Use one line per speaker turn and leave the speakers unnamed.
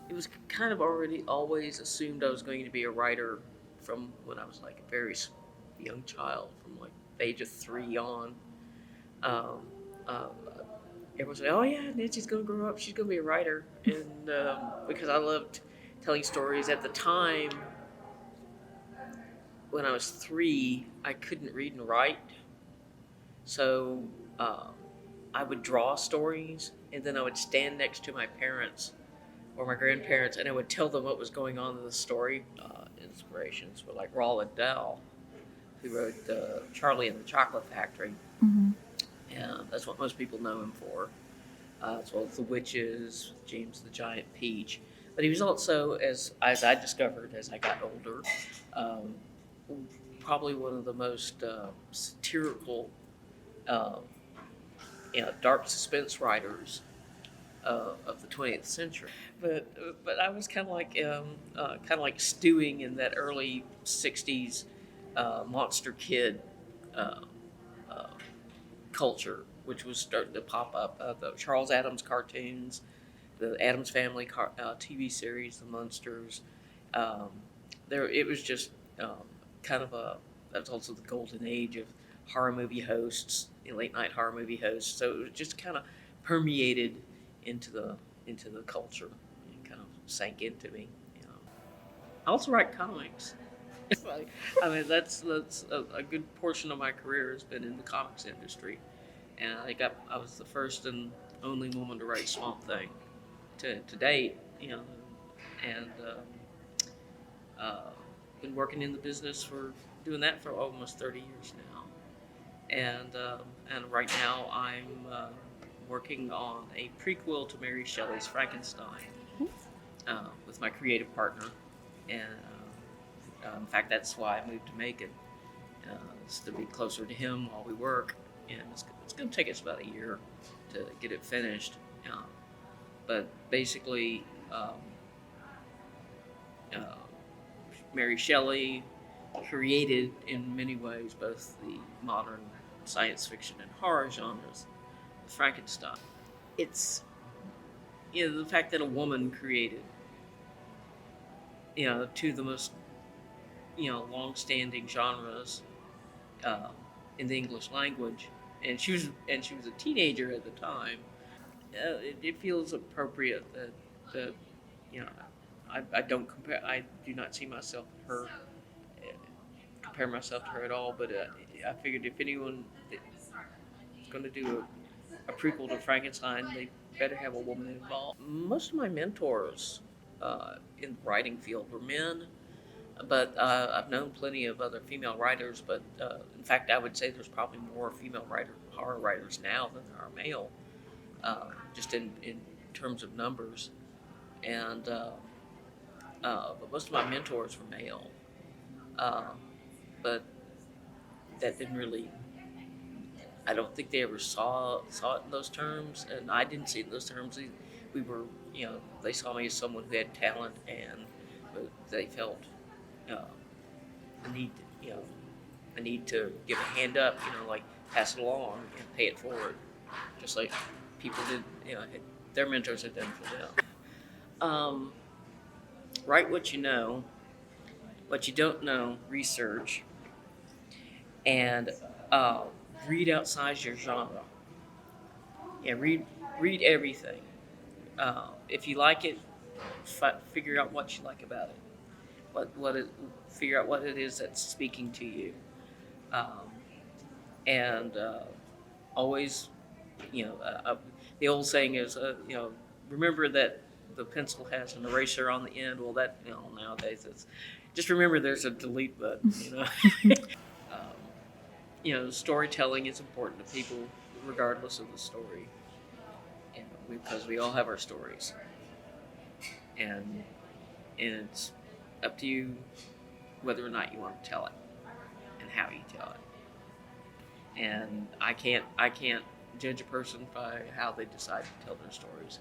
it was kind of already always assumed I was going to be a writer from when I was like a very young child, from like the age of 3 on. Um, uh, Everyone said, "Oh yeah, Nancy's gonna grow up. She's gonna be a writer," and because I loved telling stories at the time, when I was 3, I couldn't read and write, so um, I would draw stories, and then I would stand next to my parents or my grandparents, and I would tell them what was going on in the story. Inspirations were like Roald Dahl, who wrote Charlie and the Chocolate Factory,
Mm-hmm.
and that's what most people know him for, as well as The Witches, James the Giant Peach. But he was also, as I discovered as I got older, um, probably one of the most satirical, uh, dark suspense writers of the 20th century. But I was kind of like stewing in that early '60s monster kid uh, uh, culture, which was starting to pop up. The Charles Addams cartoons, the Addams Family TV series, the Munsters. Um, it was just um, kind of a that was also the golden age of horror movie hosts, late night horror movie hosts. So it was just kind of permeated into the culture and kind of sank into me. You know. I also write comics. I mean, that's a good portion of my career has been in the comics industry, and I was the first and only woman to write Swamp Thing to date. And uh, been working in the business for doing that for almost 30 years now. And right now I'm working on a prequel to Mary Shelley's Frankenstein with my creative partner, and in fact that's why I moved to Macon, is to be closer to him while we work, and it's going to take us about a year to get it finished. Um, but basically, uh, Mary Shelley created in many ways both the modern science fiction and horror genres with Frankenstein. It's the fact that a woman created two of the most long-standing genres uh, in the English language, and she was a teenager at the time. It feels appropriate that you know I don't compare. I do not see myself in her compare myself to her at all. But I figured if anyone is going to do a prequel to Frankenstein, they better have a woman involved. Most of my mentors in the writing field were men, but I've known plenty of other female writers. But in fact, I would say there's probably more female horror writers now than there are male, just in terms of numbers. And but most of my mentors were male, uh, but that didn't really. I don't think they ever saw it in those terms, and I didn't see it in those terms. We were, they saw me as someone who had talent, and but they felt uh, a need, a need to give a hand up, like pass it along and pay it forward, just like people did, their mentors had done for them. Write what you know, what you don't know, research, and uh, read outside your genre. Yeah, read everything. If you like it, figure out what you like about it. Figure out what it is that's speaking to you, um, and always, you know, the old saying is, remember that the pencil has an eraser on the end. Well, that nowadays it's just remember there's a delete button. Um, storytelling is important to people regardless of the story, because we all have our stories, and it's up to you whether or not you want to tell it and how you tell it. And I can't judge a person by how they decide to tell their stories.